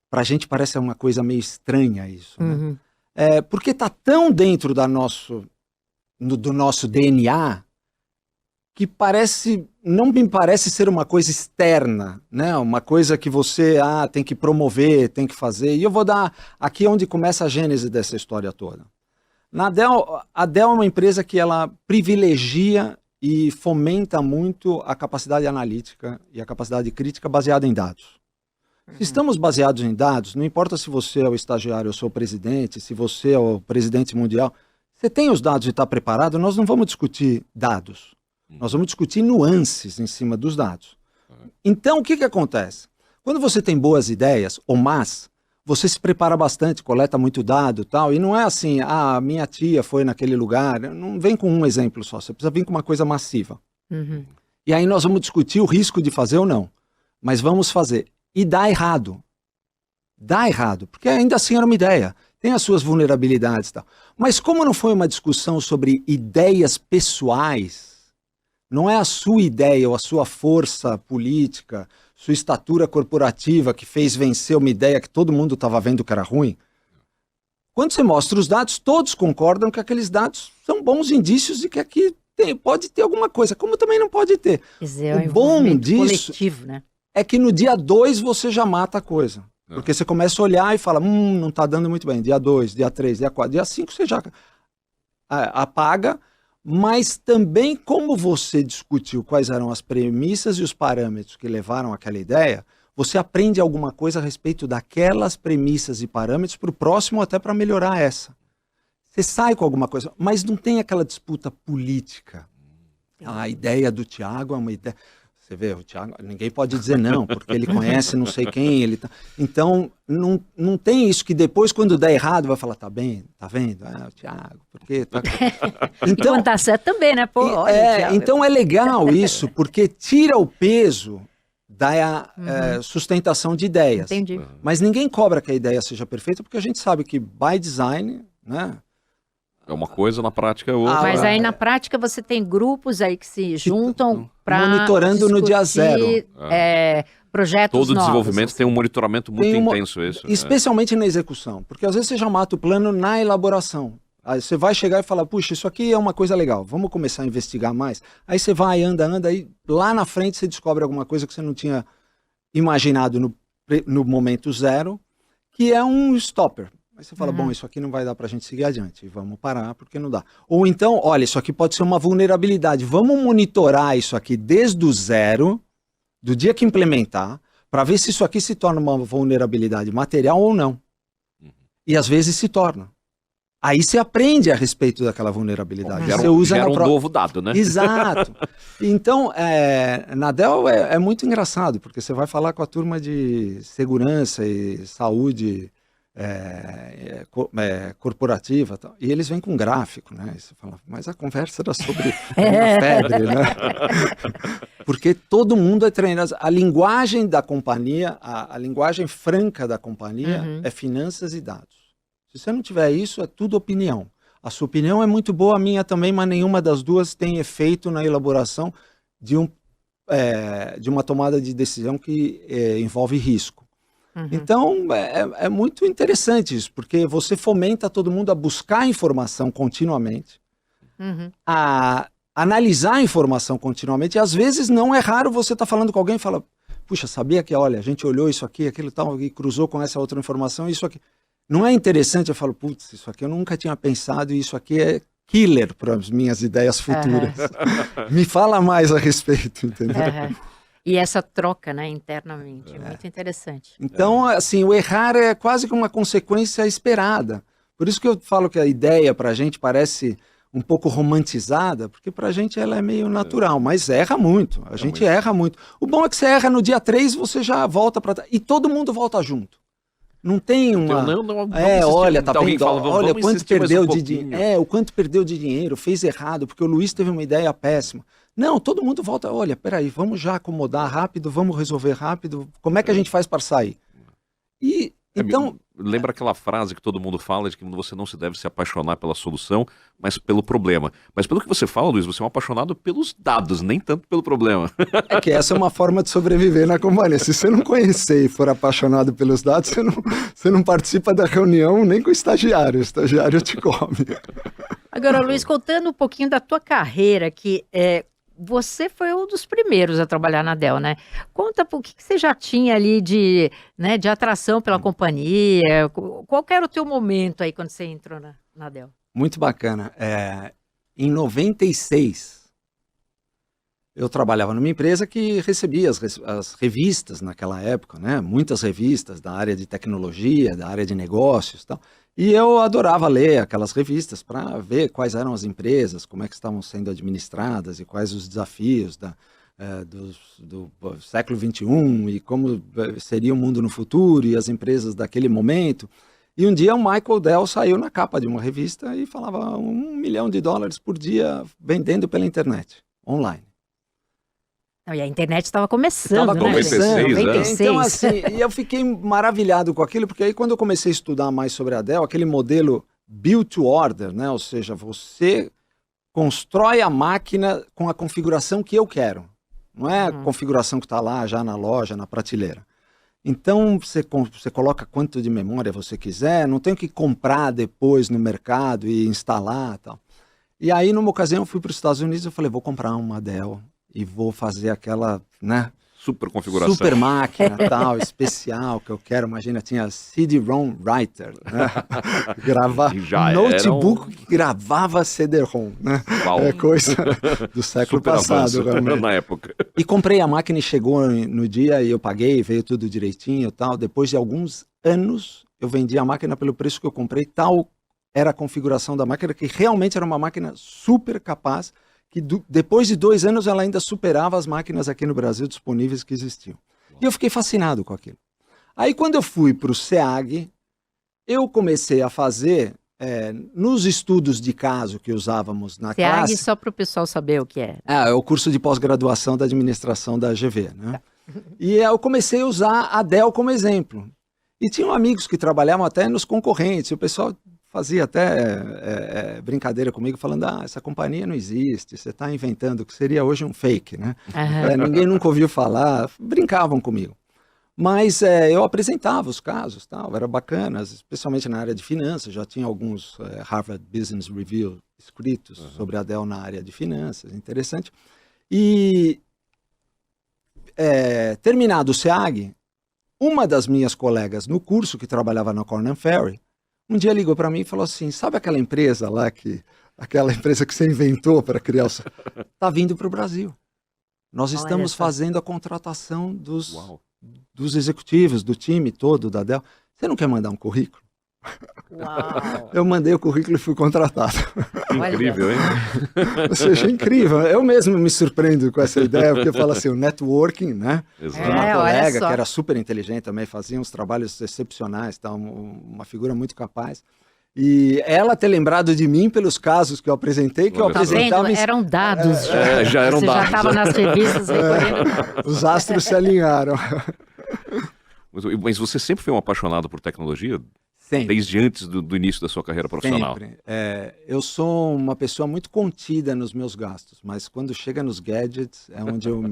para a gente parece uma coisa meio estranha isso? Né? Porque está tão dentro do nosso DNA que não me parece ser uma coisa externa, né? Uma coisa que você tem que promover, tem que fazer. E eu vou dar aqui onde começa a gênese dessa história toda. A Dell é uma empresa que ela privilegia e fomenta muito a capacidade analítica e a capacidade crítica baseada em dados. Se estamos baseados em dados, não importa se você é o estagiário ou sou o presidente, se você é o presidente mundial, você tem os dados e está preparado, nós não vamos discutir dados. Nós vamos discutir nuances em cima dos dados. Então, o que acontece? Quando você tem boas ideias, ou más, você se prepara bastante, coleta muito dado e tal, e não é assim, minha tia foi naquele lugar, não vem com um exemplo só, você precisa vir com uma coisa massiva. E aí nós vamos discutir o risco de fazer ou não, mas vamos fazer. E dá errado. Dá errado, porque ainda assim era uma ideia, tem as suas vulnerabilidades e tal. Mas como não foi uma discussão sobre ideias pessoais, não é a sua ideia ou a sua força política, sua estatura corporativa que fez vencer uma ideia que todo mundo estava vendo que era ruim. Quando você mostra os dados, todos concordam que aqueles dados são bons indícios de que aqui pode ter alguma coisa, como também não pode ter. O bom disso coletivo, né? É que no dia 2 você já mata a coisa. Porque você começa a olhar e fala, não está dando muito bem. Dia 2, dia 3, dia 4, dia 5 você já apaga. Mas também como você discutiu quais eram as premissas e os parâmetros que levaram àquela ideia, você aprende alguma coisa a respeito daquelas premissas e parâmetros para o próximo até para melhorar essa. Você sai com alguma coisa, mas não tem aquela disputa política. A ideia do Thiago é uma ideia... Você vê, o Thiago, ninguém pode dizer não, porque ele conhece não sei quem. Então, não tem isso que depois, quando der errado, vai falar, tá bem, tá vendo? O Thiago, porque... Então, quando tá certo também, né? Pô, olha, então é legal isso, porque tira o peso da sustentação de ideias. Entendi. Mas ninguém cobra que a ideia seja perfeita, porque a gente sabe que, by design, né? É uma coisa, na prática é outra. Mas aí na prática você tem grupos aí que se juntam para monitorando no dia zero. Projetos Todo novos, desenvolvimento assim. tem um monitoramento muito intenso. Isso, especialmente na execução. Porque às vezes você já mata o plano na elaboração. Aí você vai chegar e falar, puxa, isso aqui é uma coisa legal, vamos começar a investigar mais. Aí você vai, anda, aí lá na frente você descobre alguma coisa que você não tinha imaginado no momento zero, que é um stopper. Aí você fala, Uhum. bom, isso aqui não vai dar para a gente seguir adiante, vamos parar porque não dá. Ou então, olha, isso aqui pode ser uma vulnerabilidade, vamos monitorar isso aqui desde o zero, do dia que implementar, para ver se isso aqui se torna uma vulnerabilidade material ou não. E às vezes se torna. Aí você aprende a respeito daquela vulnerabilidade. Gera Você usa um na pro... novo dado, né? Exato. Então, na Dell é muito engraçado, porque você vai falar com a turma de segurança e saúde corporativa, tal, e eles vêm com gráfico, né? E você fala, mas a conversa era sobre febre, né? Porque todo mundo é treinado. A linguagem da companhia, a linguagem franca da companhia é finanças e dados. Se você não tiver isso, é tudo opinião. A sua opinião é muito boa, a minha também, mas nenhuma das duas tem efeito na elaboração de uma tomada de decisão que envolve risco. Então, é muito interessante isso, porque você fomenta todo mundo a buscar informação continuamente, a analisar a informação continuamente, e às vezes não é raro você estar falando com alguém e fala, puxa, sabia que, olha, a gente olhou isso aqui, aquilo tal, e cruzou com essa outra informação, isso aqui. Não é interessante? Eu falo, putz, isso aqui eu nunca tinha pensado, e isso aqui é killer para as minhas ideias futuras. Me fala mais a respeito, entendeu? E essa troca, né, internamente, é muito interessante. Então, assim, o errar é quase que uma consequência esperada. Por isso que eu falo que a ideia para a gente parece um pouco romantizada, porque para a gente ela é meio natural, mas erra muito. A gente erra muito. O bom é que você erra no dia 3, você já volta para trás. E todo mundo volta junto. Não tem uma... olha, tá vendo? Olha, quanto perdeu de dinheiro. O quanto perdeu de dinheiro, fez errado, porque o Luiz teve uma ideia péssima. Não, todo mundo volta, olha, peraí, vamos já acomodar rápido, vamos resolver rápido, como é que a gente faz para sair? E, então... Lembra aquela frase que todo mundo fala de que você não se deve se apaixonar pela solução, mas pelo problema. Mas pelo que você fala, Luiz, você é um apaixonado pelos dados, nem tanto pelo problema. É que essa é uma forma de sobreviver na companhia. Se você não conhecer e for apaixonado pelos dados, você não participa da reunião nem com o estagiário te come. Agora, Luiz, contando um pouquinho da tua carreira, que você foi um dos primeiros a trabalhar na Dell, né? Conta o que você já tinha ali de atração pela companhia, qual que era o teu momento aí quando você entrou na Dell? Muito bacana. Em 96, eu trabalhava numa empresa que recebia as revistas naquela época, né? Muitas revistas da área de tecnologia, da área de negócios e tal. E eu adorava ler aquelas revistas para ver quais eram as empresas, como é que estavam sendo administradas e quais os desafios do século XXI e como seria o mundo no futuro e as empresas daquele momento. E um dia o Michael Dell saiu na capa de uma revista e falava $1 milhão por dia vendendo pela internet, online. Não, e a internet estava começando, né? 96, Então, assim, e eu fiquei maravilhado com aquilo, porque aí quando eu comecei a estudar mais sobre a Dell, aquele modelo build to order, né? Ou seja, você constrói a máquina com a configuração que eu quero. Não é a configuração que está lá já na loja, na prateleira. Então, você coloca quanto de memória você quiser, não tem que comprar depois no mercado e instalar e tal. E aí, numa ocasião, eu fui para os Estados Unidos e falei, vou comprar uma Dell e vou fazer aquela, né? Super configuração. Super máquina, tal, especial, que eu quero. Imagina, tinha CD-ROM Writer, né? Notebook que gravava CD-ROM, né? É coisa do século super passado. Realmente. Na época. E comprei a máquina e chegou no dia e eu paguei, veio tudo direitinho e tal. Depois de alguns anos, eu vendi a máquina pelo preço que eu comprei. Tal era a configuração da máquina, que realmente era uma máquina super capaz, que depois de 2 anos ela ainda superava as máquinas aqui no Brasil disponíveis que existiam. E eu fiquei fascinado com aquilo. Aí quando eu fui para o SEAG, eu comecei a fazer, nos estudos de caso que usávamos na classe... SEAG, só para o pessoal saber o que é. É o curso de pós-graduação da administração da GV, né? E eu comecei a usar a Dell como exemplo. E tinham amigos que trabalhavam até nos concorrentes, o pessoal fazia até brincadeira comigo, falando, essa companhia não existe, você está inventando o que seria hoje um fake, né? Ninguém nunca ouviu falar, brincavam comigo. Mas eu apresentava os casos, tal, era bacana, especialmente na área de finanças, já tinha alguns Harvard Business Review escritos sobre a Dell na área de finanças, interessante. E terminado o SEAG, uma das minhas colegas no curso, que trabalhava na Korn Ferry, um dia ligou para mim e falou assim, sabe aquela empresa lá, aquela empresa que você inventou para criar o... Está vindo para o Brasil. Nós estamos fazendo a contratação dos executivos, do time todo da Dell. Você não quer mandar um currículo? Uau. Eu mandei o currículo e fui contratado. Incrível, hein? Ou seja, incrível. Eu mesmo me surpreendo com essa ideia, porque eu falo assim, o networking, né? Exato. Uma colega que era super inteligente também, fazia uns trabalhos excepcionais, tá? Uma figura muito capaz. E ela ter lembrado de mim pelos casos que eu apresentei, que eu apresentava... Eram dados. Já eram Você dados. já estava nas revistas recolhendo. Os astros se alinharam. Mas você sempre foi um apaixonado por tecnologia? Sempre. Desde antes do início da sua carreira profissional? Sempre. Eu sou uma pessoa muito contida nos meus gastos, mas quando chega nos gadgets é onde eu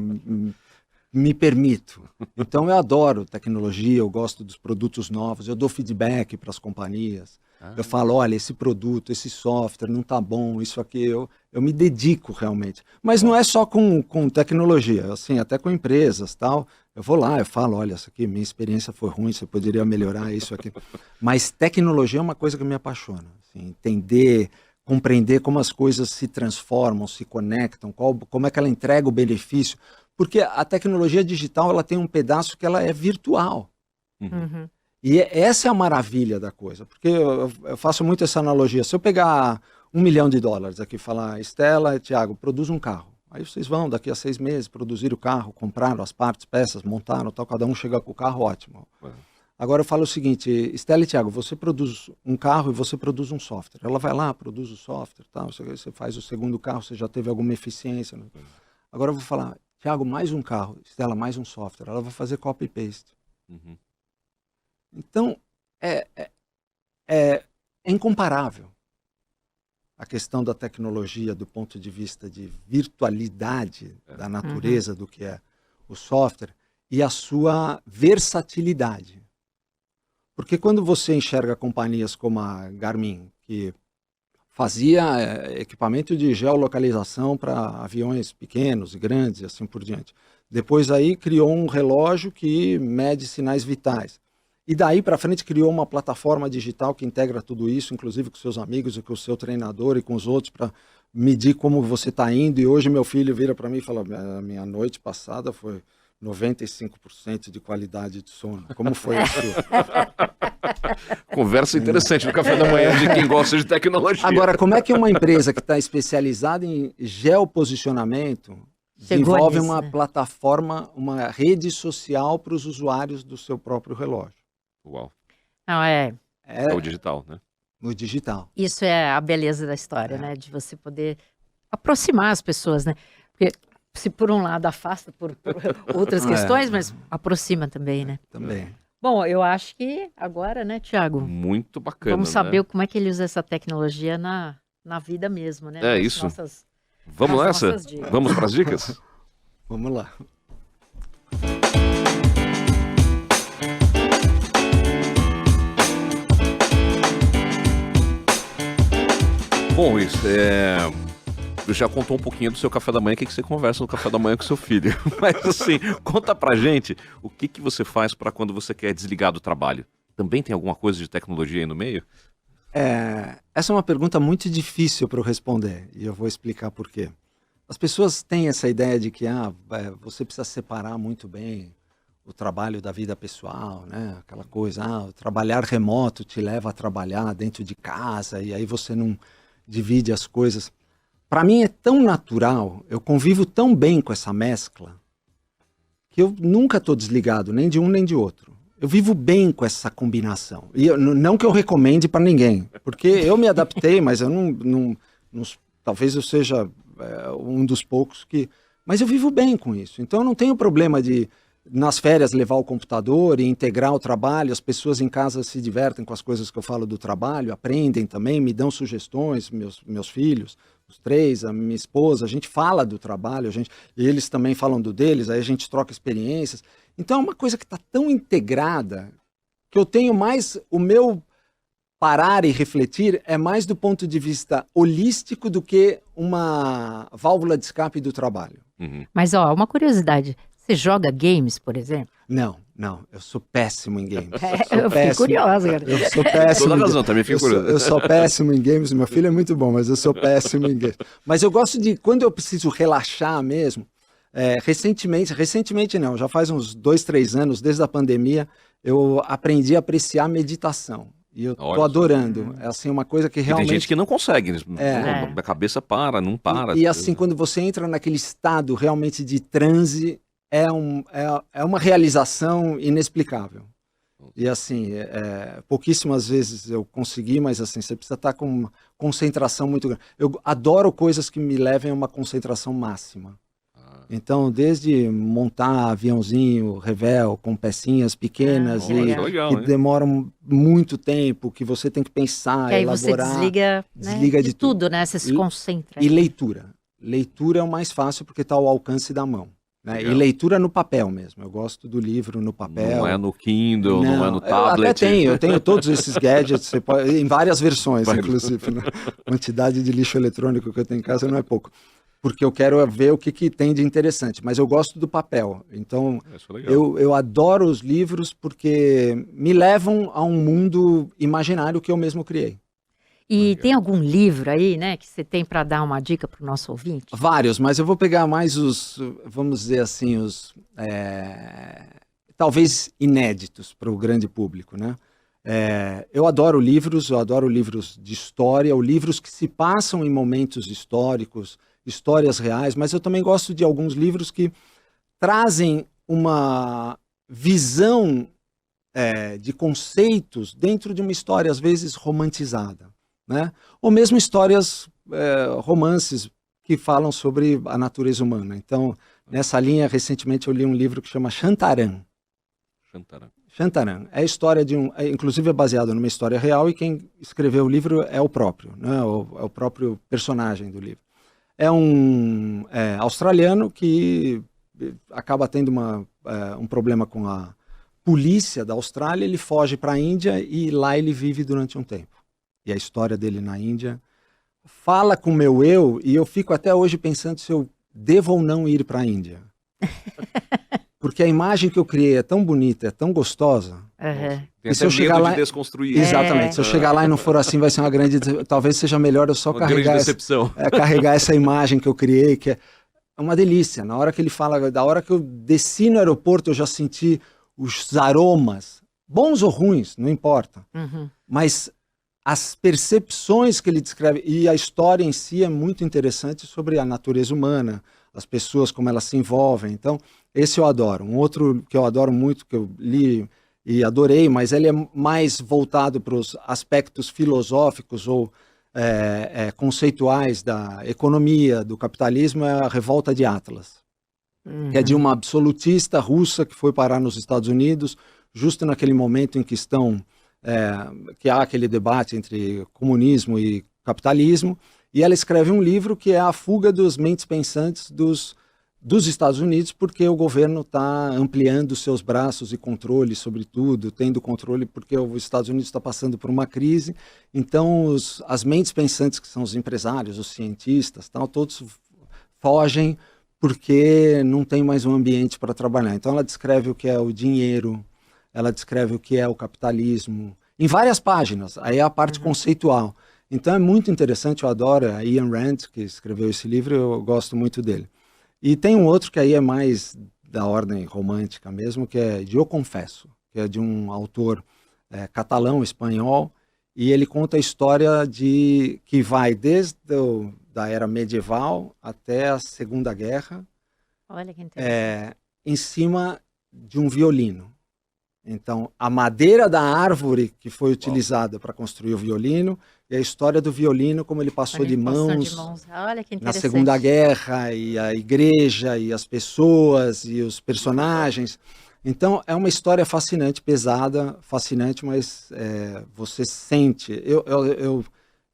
me permito. Então eu adoro tecnologia, eu gosto dos produtos novos, eu dou feedback para as companhias. Eu falo, olha, esse produto, esse software não está bom, isso aqui, eu me dedico realmente. Mas não é só com tecnologia, assim, até com empresas, tal. Eu vou lá, eu falo, olha, isso aqui, minha experiência foi ruim, você poderia melhorar isso aqui. Mas tecnologia é uma coisa que me apaixona. Assim, entender, compreender como as coisas se transformam, se conectam, como é que ela entrega o benefício. Porque a tecnologia digital, ela tem um pedaço que ela é virtual. Uhum. E essa é a maravilha da coisa, porque eu faço muito essa analogia. Se eu pegar $1 milhão aqui e falar, Estela e Thiago, produz um carro. Aí vocês vão, daqui a 6 meses, produzir o carro, compraram as partes, peças, montaram, tal, cada um chega com o carro, ótimo. Agora eu falo o seguinte, Estela e Thiago, você produz um carro e você produz um software. Ela vai lá, produz o software, tal, você faz o segundo carro, você já teve alguma eficiência. Né? Agora eu vou falar, Thiago, mais um carro, Estela, mais um software. Ela vai fazer copy-paste. Uhum. Então, é incomparável a questão da tecnologia do ponto de vista de virtualidade da natureza do que é o software e a sua versatilidade. Porque quando você enxerga companhias como a Garmin, que fazia equipamento de geolocalização para aviões pequenos e grandes e assim por diante, depois aí criou um relógio que mede sinais vitais. E daí para frente criou uma plataforma digital que integra tudo isso, inclusive com seus amigos e com o seu treinador e com os outros, para medir como você está indo. E hoje meu filho vira para mim e fala, a minha noite passada foi 95% de qualidade de sono. Como foi a sua? Conversa interessante no café da manhã de quem gosta de tecnologia. Agora, como é que uma empresa que está especializada em geoposicionamento desenvolve uma plataforma, uma rede social para os usuários do seu próprio relógio? Uau. Não, É o digital, né? No digital. Isso é a beleza da história, né? De você poder aproximar as pessoas, né? Porque se por um lado afasta por outras questões, mas aproxima também, né? Também. Bom, eu acho que agora, né, Thiago? Muito bacana, vamos saber né? como é que ele usa essa tecnologia na vida mesmo, né? É isso. Vamos nessa? Vamos para as dicas? Vamos lá. Bom, Luiz, você já contou um pouquinho do seu café da manhã, o que você conversa no café da manhã com seu filho. Mas assim, conta pra gente o que você faz para quando você quer desligar do trabalho. Também tem alguma coisa de tecnologia aí no meio? Essa é uma pergunta muito difícil para eu responder, e eu vou explicar por quê. As pessoas têm essa ideia de que você precisa separar muito bem o trabalho da vida pessoal, né? Aquela coisa, o trabalhar remoto te leva a trabalhar dentro de casa, e aí você não divide as coisas. Para mim é tão natural, eu convivo tão bem com essa mescla, que eu nunca estou desligado, nem de um nem de outro. Eu vivo bem com essa combinação. E não que eu recomende para ninguém, porque eu me adaptei, mas eu não talvez eu seja um dos poucos que... Mas eu vivo bem com isso. Então eu não tenho problema de, nas férias, levar o computador e integrar o trabalho. As pessoas em casa se divertem com as coisas que eu falo do trabalho, aprendem também, me dão sugestões, meus filhos, os 3, a minha esposa, a gente fala do trabalho, e eles também falam do deles, aí a gente troca experiências. Então é uma coisa que está tão integrada que eu tenho mais, o meu parar e refletir é mais do ponto de vista holístico do que uma válvula de escape do trabalho. Mas, uma curiosidade, Você joga games, por exemplo? Não, eu sou péssimo em games. Eu fiquei curiosa, cara. Eu sou péssimo. Toda razão, também fico curioso. Eu sou péssimo em games, meu filho é muito bom, mas eu sou péssimo em games. Mas eu gosto de, quando eu preciso relaxar mesmo, recentemente não, já faz uns 2, 3 anos, desde a pandemia, eu aprendi a apreciar meditação. E eu tô adorando. É assim, uma coisa que realmente... Tem gente que não consegue, a cabeça não para. E assim, quando você entra naquele estado realmente de transe, é uma realização inexplicável. E assim, pouquíssimas vezes eu consegui, mas assim, você precisa estar com uma concentração muito grande. Eu adoro coisas que me levem a uma concentração máxima. Então, desde montar aviãozinho, revel, com pecinhas pequenas legal, que demoram muito tempo, que você tem que pensar, que aí elaborar. Você desliga de tudo, né? Você se concentra. E leitura. Leitura é o mais fácil porque está ao alcance da mão. Né? E leitura no papel mesmo. Eu gosto do livro no papel. Não é no Kindle, não é no tablet. Eu tenho todos esses gadgets, em várias versões, inclusive. Né? A quantidade de lixo eletrônico que eu tenho em casa não é pouco. Porque eu quero ver o que tem de interessante, mas eu gosto do papel. Então, eu adoro os livros porque me levam a um mundo imaginário que eu mesmo criei. E tem algum livro aí, né, que você tem para dar uma dica para o nosso ouvinte? Vários, mas eu vou pegar mais vamos dizer assim, talvez inéditos para o grande público, né? Eu adoro livros de história, ou livros que se passam em momentos históricos, histórias reais, mas eu também gosto de alguns livros que trazem uma visão de conceitos dentro de uma história, às vezes romantizada, né? Ou mesmo histórias, romances que falam sobre a natureza humana. Então, nessa linha, recentemente eu li um livro que chama Shantaran. Shantaran. É a história inclusive é baseado numa história real, e quem escreveu o livro é o próprio, né? É o próprio personagem do livro. É um australiano que acaba tendo um problema com a polícia da Austrália, ele foge para a Índia e lá ele vive durante um tempo. E a história dele na Índia fala com o meu eu, e eu fico até hoje pensando se eu devo ou não ir para a Índia. Porque a imagem que eu criei é tão bonita, é tão gostosa. E se eu chegar lá, de desconstruir. Exatamente. Se eu chegar lá e não for assim, vai ser uma grande... Talvez seja melhor eu só carregar essa imagem que eu criei, que é uma delícia. Na hora que ele fala, da hora que eu desci no aeroporto, eu já senti os aromas, bons ou ruins, não importa. Mas as percepções que ele descreve, e a história em si é muito interessante sobre a natureza humana, as pessoas, como elas se envolvem. Então, esse eu adoro. Um outro que eu adoro muito, que eu li e adorei, mas ele é mais voltado para os aspectos filosóficos ou conceituais da economia, do capitalismo, é a Revolta de Atlas, que é de uma absolutista russa que foi parar nos Estados Unidos, justo naquele momento em que que há aquele debate entre comunismo e capitalismo, e ela escreve um livro que é a fuga das mentes pensantes dos Estados Unidos, porque o governo está ampliando seus braços e controle sobre tudo, tendo controle porque os Estados Unidos está passando por uma crise. Então, as mentes pensantes, que são os empresários, os cientistas, todos fogem porque não tem mais um ambiente para trabalhar. Então, ela descreve o que é o dinheiro, ela descreve o que é o capitalismo, em várias páginas. Aí é a parte conceitual. Então, é muito interessante, eu adoro a Ayn Rand, que escreveu esse livro, eu gosto muito dele. E tem um outro que aí é mais da ordem romântica mesmo, que é Eu Confesso, que é de um autor catalão, espanhol, e ele conta a história que vai desde da era medieval até a Segunda Guerra. Olha que interessante. Em cima de um violino. Então, a madeira da árvore que foi utilizada para construir o violino, e a história do violino, como ele passou de mãos Olha que na Segunda Guerra, e a igreja, e as pessoas, e os personagens. Então, é uma história fascinante, pesada, fascinante, mas você sente...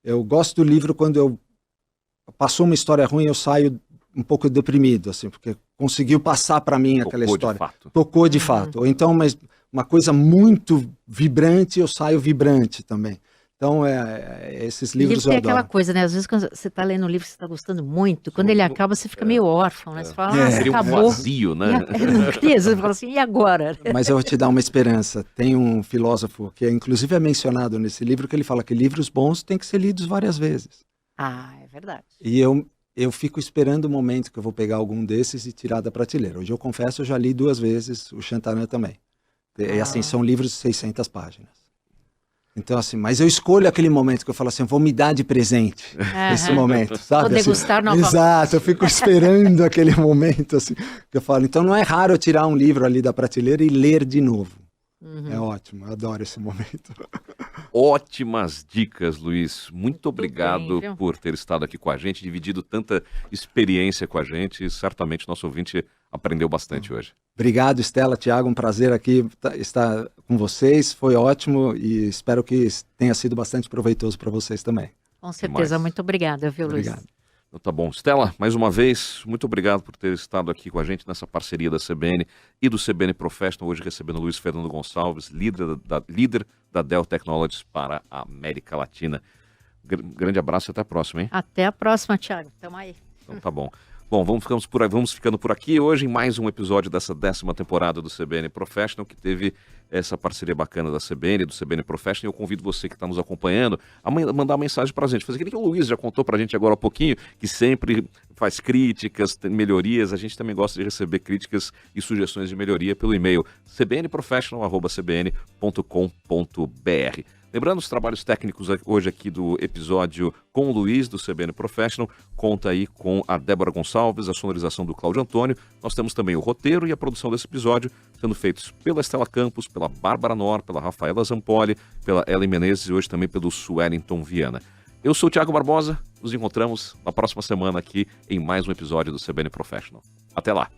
Eu gosto do livro quando passou uma história ruim, eu saio um pouco deprimido, assim, porque conseguiu passar para mim aquela história. Tocou de fato. Ou então, mas uma coisa muito vibrante, eu saio vibrante também. Então, esses E livros eu tem adoro. aquela coisa, né? Às vezes quando você está lendo um livro que você está gostando muito, quando ele acaba você fica meio órfão, né? Você fala, Seria um acabou. vazio, né? Não queria, você fala assim, e agora? Mas eu vou te dar uma esperança. Tem um filósofo que inclusive é mencionado nesse livro, que ele fala que livros bons têm que ser lidos várias vezes. Ah, é verdade. E eu fico esperando o momento que eu vou pegar algum desses e tirar da prateleira. Hoje eu confesso, eu já li 2 vezes o Shantaran também. E assim, são livros de 600 páginas. Então, assim, mas eu escolho aquele momento que eu falo assim, vou me dar de presente esse momento, sabe? Vou degustar assim, novamente. Exato, eu fico esperando aquele momento, assim, que eu falo. Então, não é raro eu tirar um livro ali da prateleira e ler de novo. É ótimo, eu adoro esse momento. Ótimas dicas, Luiz. Muito obrigado bem, viu? por ter estado aqui com a gente, dividido tanta experiência com a gente. Certamente nosso ouvinte aprendeu bastante hoje. Obrigado, Estela, Thiago, um prazer aqui estar com vocês. Foi ótimo e espero que tenha sido bastante proveitoso para vocês também. Com certeza, Demais. muito obrigada, viu, Luiz? Obrigado. Então tá bom. Stella, mais uma vez, muito obrigado por ter estado aqui com a gente nessa parceria da CBN e do CBN Professional, hoje recebendo o Luiz Fernando Gonçalves, líder da Dell Technologies para a América Latina. Grande abraço e até a próxima, hein? Até a próxima, Thiago. Tamo aí. Então tá bom. Bom, vamos ficando por aqui hoje em mais um episódio dessa 10ª temporada do CBN Professional, que teve essa parceria bacana da CBN, do CBN Professional. E eu convido você que está nos acompanhando a mandar uma mensagem para a gente. Fazer aquilo que o Luiz já contou para a gente agora há pouquinho, que sempre faz críticas, tem melhorias. A gente também gosta de receber críticas e sugestões de melhoria pelo e-mail cbnprofessional@cbn.com.br. Lembrando os trabalhos técnicos hoje aqui do episódio com o Luiz, do CBN Professional, conta aí com a Débora Gonçalves, a sonorização do Cláudio Antônio. Nós temos também o roteiro e a produção desse episódio, sendo feitos pela Estela Campos, pela Bárbara Nor, pela Rafaela Zampoli, pela Ellen Menezes e hoje também pelo Suellington Viana. Eu sou o Thiago Barbosa, nos encontramos na próxima semana aqui em mais um episódio do CBN Professional. Até lá!